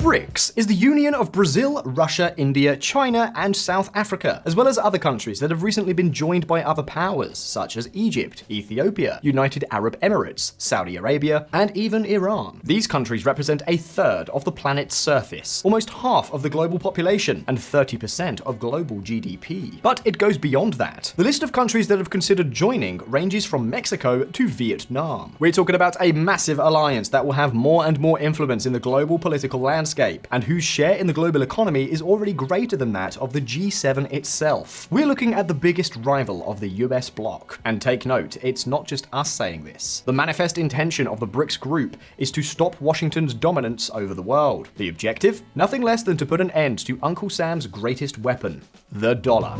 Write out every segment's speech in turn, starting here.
BRICS is the union of Brazil, Russia, India, China, and South Africa, as well as other countries that have recently been joined by other powers, such as Egypt, Ethiopia, United Arab Emirates, Saudi Arabia, and even Iran. These countries represent a third of the planet's surface, almost half of the global population, and 30% of global GDP. But it goes beyond that. The list of countries that have considered joining ranges from Mexico to Vietnam. We're talking about a massive alliance that will have more and more influence in the global political landscape, and whose share in the global economy is already greater than that of the G7 itself. We're looking at the biggest rival of the US bloc. And take note, it's not just us saying this. The manifest intention of the BRICS group is to stop Washington's dominance over the world. The objective? Nothing less than to put an end to Uncle Sam's greatest weapon, the dollar.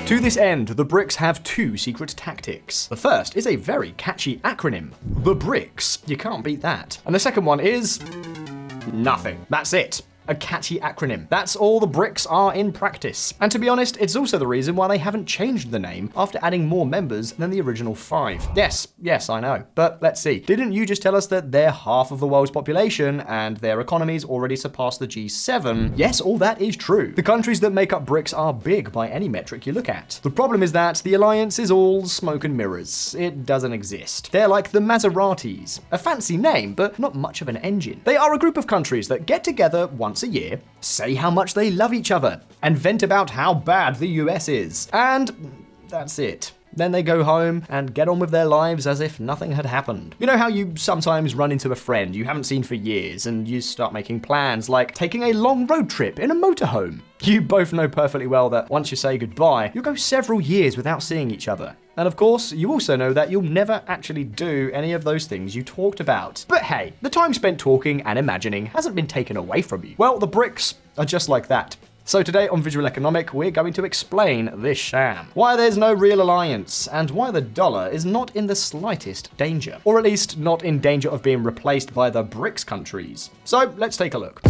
To this end, the BRICS have two secret tactics. The first is a very catchy acronym, the BRICS. You can't beat that. And the second one is nothing. That's it. A catchy acronym. That's all the BRICS are in practice. And to be honest, it's also the reason why they haven't changed the name after adding more members than the original 5. Yes, I know. But let's see. Didn't you just tell us that they're half of the world's population and their economies already surpass the G7? Yes, all that is true. The countries that make up BRICS are big by any metric you look at. The problem is that the alliance is all smoke and mirrors. It doesn't exist. They're like the Maseratis. A fancy name, but not much of an engine. They are a group of countries that get together once a year, say how much they love each other, and vent about how bad the US is. And that's it. Then they go home and get on with their lives as if nothing had happened. You know how you sometimes run into a friend you haven't seen for years and you start making plans like taking a long road trip in a motorhome? You both know perfectly well that once you say goodbye, you'll go several years without seeing each other. And of course, you also know that you'll never actually do any of those things you talked about. But hey, the time spent talking and imagining hasn't been taken away from you. Well, the BRICS are just like that. So today on Visualeconomik, we're going to explain this sham, why there's no real alliance, and why the dollar is not in the slightest danger, or at least not in danger of being replaced by the BRICS countries. So let's take a look.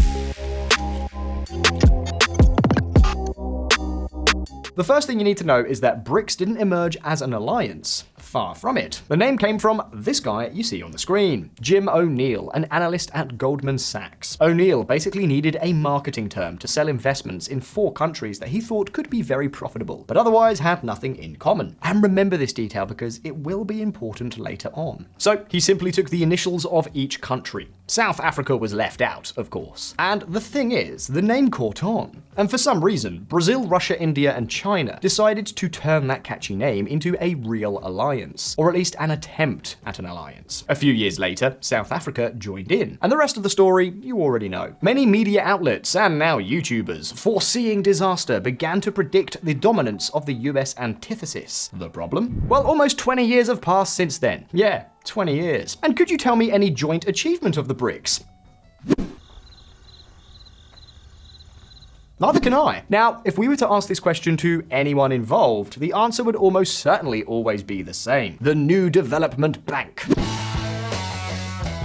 The first thing you need to know is that BRICS didn't emerge as an alliance. Far from it. The name came from this guy you see on the screen, Jim O'Neill, an analyst at Goldman Sachs. O'Neill basically needed a marketing term to sell investments in 4 countries that he thought could be very profitable, but otherwise had nothing in common. And remember this detail because it will be important later on. So he simply took the initials of each country. South Africa was left out, of course. And the thing is, the name caught on. And for some reason, Brazil, Russia, India, and China decided to turn that catchy name into a real alliance, or at least an attempt at an alliance. A few years later, South Africa joined in. And the rest of the story, you already know. Many media outlets, and now YouTubers, foreseeing disaster, began to predict the dominance of the US antithesis. The problem? Well, almost 20 years have passed since then. Yeah, 20 years. And could you tell me any joint achievement of the BRICS? Neither can I. Now, if we were to ask this question to anyone involved, the answer would almost certainly always be the same. The New Development Bank.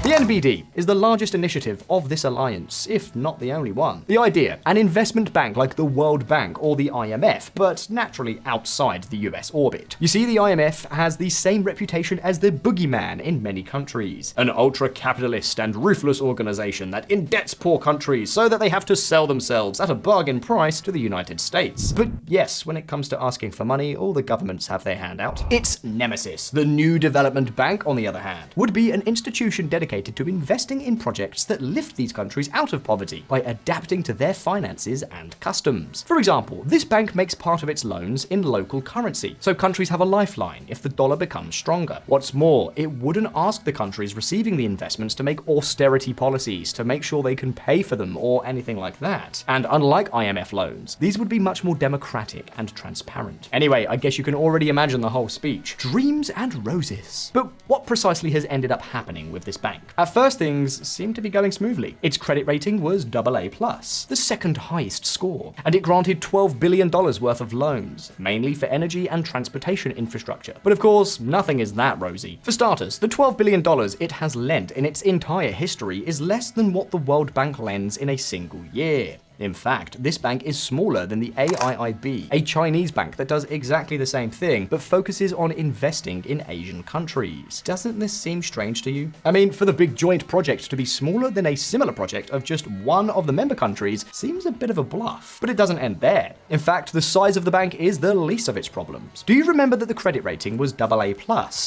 The NBD is the largest initiative of this alliance, if not the only one. The idea, an investment bank like the World Bank or the IMF, but naturally outside the US orbit. You see, the IMF has the same reputation as the boogeyman in many countries. An ultra-capitalist and ruthless organization that indebts poor countries so that they have to sell themselves at a bargain price to the United States. But yes, when it comes to asking for money, all the governments have their hand out. Its nemesis, the New Development Bank, on the other hand, would be an institution dedicated to investing in projects that lift these countries out of poverty by adapting to their finances and customs. For example, this bank makes part of its loans in local currency, so countries have a lifeline if the dollar becomes stronger. What's more, it wouldn't ask the countries receiving the investments to make austerity policies to make sure they can pay for them or anything like that. And unlike IMF loans, these would be much more democratic and transparent. Anyway, I guess you can already imagine the whole speech. Dreams and roses. But what precisely has ended up happening with this bank? At first, things seemed to be going smoothly. Its credit rating was AA+, the second highest score, and it granted $12 billion worth of loans, mainly for energy and transportation infrastructure. But of course, nothing is that rosy. For starters, the $12 billion it has lent in its entire history is less than what the World Bank lends in a single year. In fact, this bank is smaller than the AIIB, a Chinese bank that does exactly the same thing, but focuses on investing in Asian countries. Doesn't this seem strange to you? I mean, for the big joint project to be smaller than a similar project of just one of the member countries seems a bit of a bluff. But it doesn't end there. In fact, the size of the bank is the least of its problems. Do you remember that the credit rating was AA+?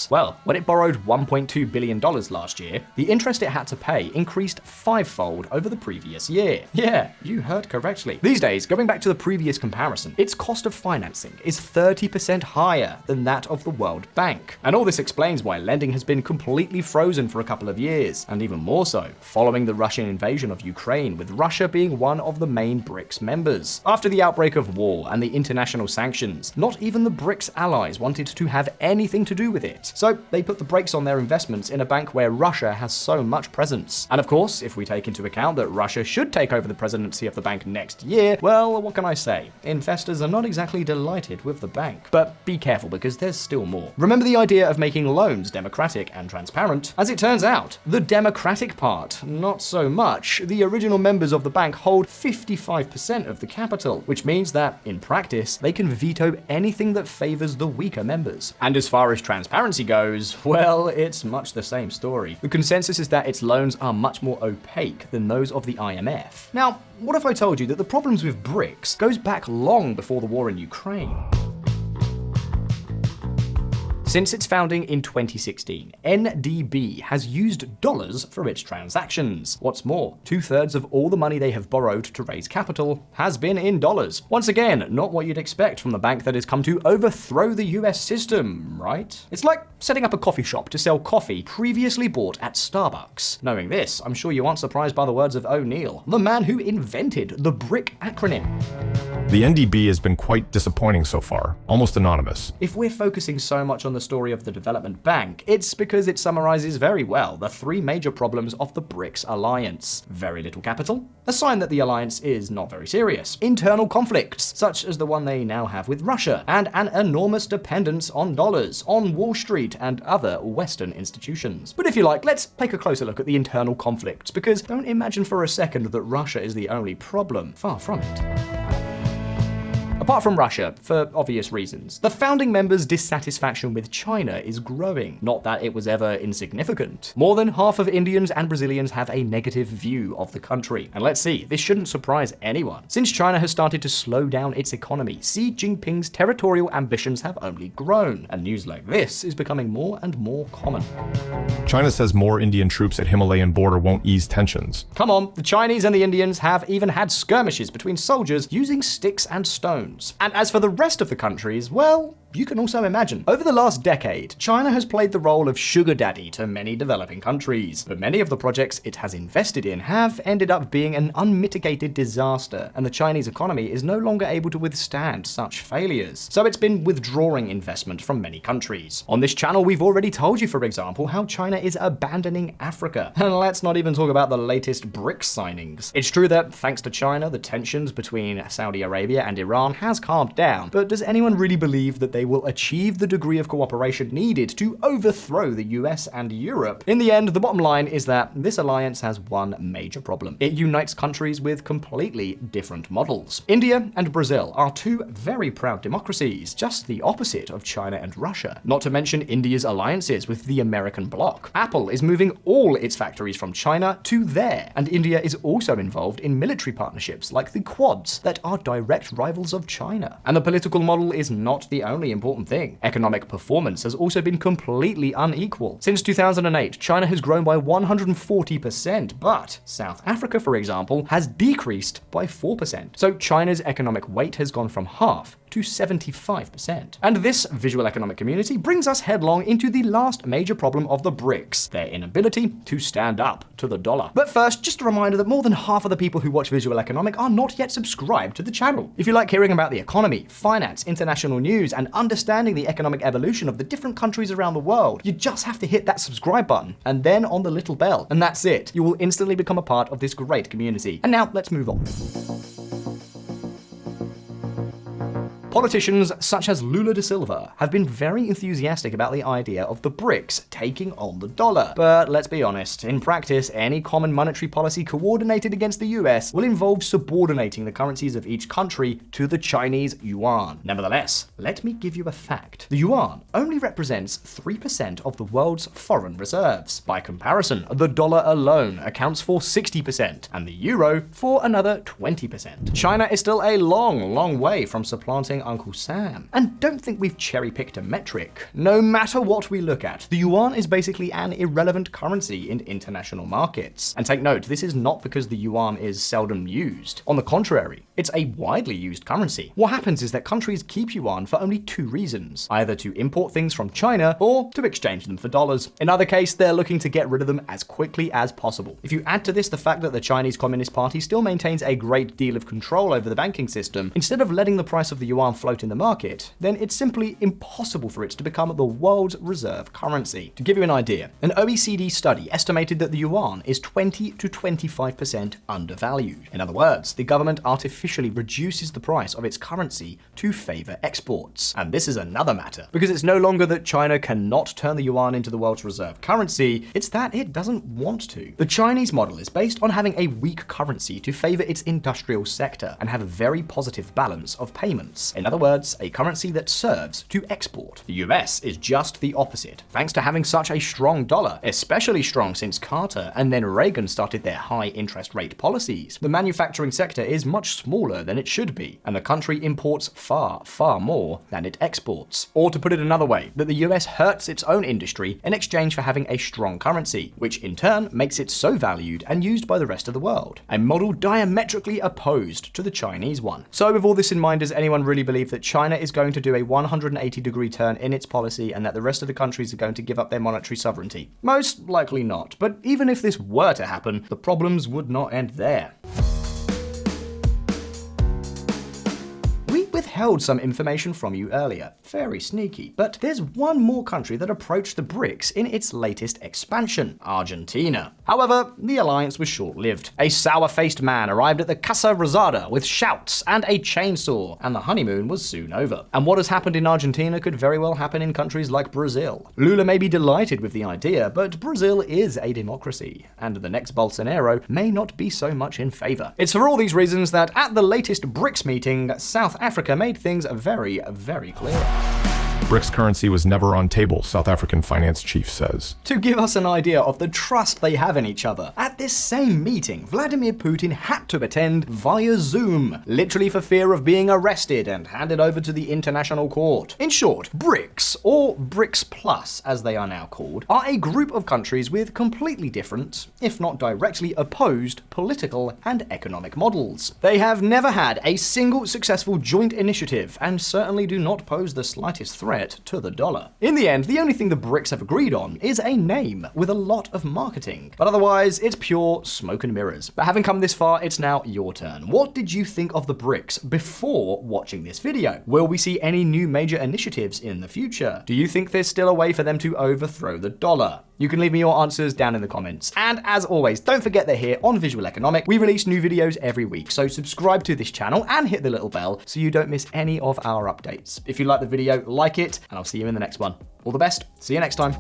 Well, when it borrowed $1.2 billion last year, the interest it had to pay increased fivefold over the previous year. Yeah, you heard correctly. These days, going back to the previous comparison, its cost of financing is 30% higher than that of the World Bank. And all this explains why lending has been completely frozen for a couple of years, and even more so, following the Russian invasion of Ukraine, with Russia being one of the main BRICS members. After the outbreak of war and the international sanctions, not even the BRICS allies wanted to have anything to do with it. So they put the brakes on their investments in a bank where Russia has so much presence. And of course, if we take into account that Russia should take over the presidency of the bank next year, well, what can I say? Investors are not exactly delighted with the bank. But be careful, because there's still more. Remember the idea of making loans democratic and transparent? As it turns out, the democratic part, not so much. The original members of the bank hold 55% of the capital, which means that, in practice, they can veto anything that favors the weaker members. And as far as transparency goes, well, it's much the same story. The consensus is that its loans are much more opaque than those of the IMF. Now, what if I told you that the problems with BRICS goes back long before the war in Ukraine? Since its founding in 2016, NDB has used dollars for its transactions. What's more, 2/3 of all the money they have borrowed to raise capital has been in dollars. Once again, not what you'd expect from the bank that has come to overthrow the US system, right? It's like setting up a coffee shop to sell coffee previously bought at Starbucks. Knowing this, I'm sure you aren't surprised by the words of O'Neill, the man who invented the BRIC acronym. The NDB has been quite disappointing so far, almost anonymous. If we're focusing so much on the story of the development bank, it's because it summarizes very well the three major problems of the BRICS alliance. Very little capital, a sign that the alliance is not very serious. Internal conflicts, such as the one they now have with Russia, and an enormous dependence on dollars, on Wall Street and other Western institutions. But if you like, let's take a closer look at the internal conflicts, because don't imagine for a second that Russia is the only problem. Far from it. Apart from Russia, for obvious reasons, the founding members' dissatisfaction with China is growing. Not that it was ever insignificant. More than half of Indians and Brazilians have a negative view of the country. And let's see, this shouldn't surprise anyone. Since China has started to slow down its economy, Xi Jinping's territorial ambitions have only grown. And news like this is becoming more and more common. China says more Indian troops at Himalayan border won't ease tensions. Come on, the Chinese and the Indians have even had skirmishes between soldiers using sticks and stones. And as for the rest of the countries, well, you can also imagine. Over the last decade, China has played the role of sugar daddy to many developing countries, but many of the projects it has invested in have ended up being an unmitigated disaster, and the Chinese economy is no longer able to withstand such failures. So it's been withdrawing investment from many countries. On this channel, we've already told you, for example, how China is abandoning Africa. And let's not even talk about the latest BRICS signings. It's true that, thanks to China, the tensions between Saudi Arabia and Iran has calmed down, but does anyone really believe that they will achieve the degree of cooperation needed to overthrow the US and Europe? In the end, the bottom line is that this alliance has one major problem. It unites countries with completely different models. India and Brazil are two very proud democracies, just the opposite of China and Russia. Not to mention India's alliances with the American bloc. Apple is moving all its factories from China to there, and India is also involved in military partnerships like the Quads that are direct rivals of China. And the political model is not the only important thing. Economic performance has also been completely unequal. Since 2008, China has grown by 140%, but South Africa, for example, has decreased by 4%. So China's economic weight has gone from half to 75%. And this visual economic community brings us headlong into the last major problem of the BRICS, their inability to stand up to the dollar. But first, just a reminder that more than half of the people who watch Visual Economic are not yet subscribed to the channel. If you like hearing about the economy, finance, international news, and understanding the economic evolution of the different countries around the world, you just have to hit that subscribe button, and then on the little bell, and that's it. You will instantly become a part of this great community. And now, let's move on. Politicians such as Lula da Silva have been very enthusiastic about the idea of the BRICS taking on the dollar. But let's be honest, in practice, any common monetary policy coordinated against the US will involve subordinating the currencies of each country to the Chinese yuan. Nevertheless, let me give you a fact. The yuan only represents 3% of the world's foreign reserves. By comparison, the dollar alone accounts for 60% and the euro for another 20%. China is still a long way from supplanting Uncle Sam. And don't think we've cherry-picked a metric. No matter what we look at, the yuan is basically an irrelevant currency in international markets. And take note, this is not because the yuan is seldom used. On the contrary, it's a widely used currency. What happens is that countries keep yuan for only two reasons, either to import things from China or to exchange them for dollars. In either case, they're looking to get rid of them as quickly as possible. If you add to this the fact that the Chinese Communist Party still maintains a great deal of control over the banking system, instead of letting the price of the yuan float in the market, then it's simply impossible for it to become the world's reserve currency. To give you an idea, an OECD study estimated that the yuan is 20 to 25% undervalued. In other words, the government artificially reduces the price of its currency to favor exports. And this is another matter, because it's no longer that China cannot turn the yuan into the world's reserve currency, it's that it doesn't want to. The Chinese model is based on having a weak currency to favor its industrial sector and have a very positive balance of payments. In other words, a currency that serves to export. The US is just the opposite. Thanks to having such a strong dollar, especially strong since Carter and then Reagan started their high interest rate policies, the manufacturing sector is much smaller than it should be, and the country imports far more than it exports. Or to put it another way, that the US hurts its own industry in exchange for having a strong currency, which in turn makes it so valued and used by the rest of the world. A model diametrically opposed to the Chinese one. So with all this in mind, does anyone really believe that China is going to do a 180-degree turn in its policy and that the rest of the countries are going to give up their monetary sovereignty? Most likely not, but even if this were to happen, the problems would not end there. Withheld some information from you earlier. Very sneaky. But there's one more country that approached the BRICS in its latest expansion, Argentina. However, the alliance was short-lived. A sour-faced man arrived at the Casa Rosada with shouts and a chainsaw, and the honeymoon was soon over. And what has happened in Argentina could very well happen in countries like Brazil. Lula may be delighted with the idea, but Brazil is a democracy, and the next Bolsonaro may not be so much in favor. It's for all these reasons that at the latest BRICS meeting, South Africa made things very clear. BRICS currency was never on table, South African finance chief says. To give us an idea of the trust they have in each other, at this same meeting, Vladimir Putin had to attend via Zoom, literally for fear of being arrested and handed over to the international court. In short, BRICS, or BRICS Plus as they are now called, are a group of countries with completely different, if not directly opposed, political and economic models. They have never had a single successful joint initiative and certainly do not pose the slightest threat to the dollar. In the end, the only thing the BRICS have agreed on is a name with a lot of marketing. But otherwise, it's pure smoke and mirrors. But having come this far, it's now your turn. What did you think of the BRICS before watching this video? Will we see any new major initiatives in the future? Do you think there's still a way for them to overthrow the dollar? You can leave me your answers down in the comments. And as always, don't forget that here on Visualeconomik, we release new videos every week. So subscribe to this channel and hit the little bell so you don't miss any of our updates. If you like the video, like it, and I'll see you in the next one. All the best. See you next time.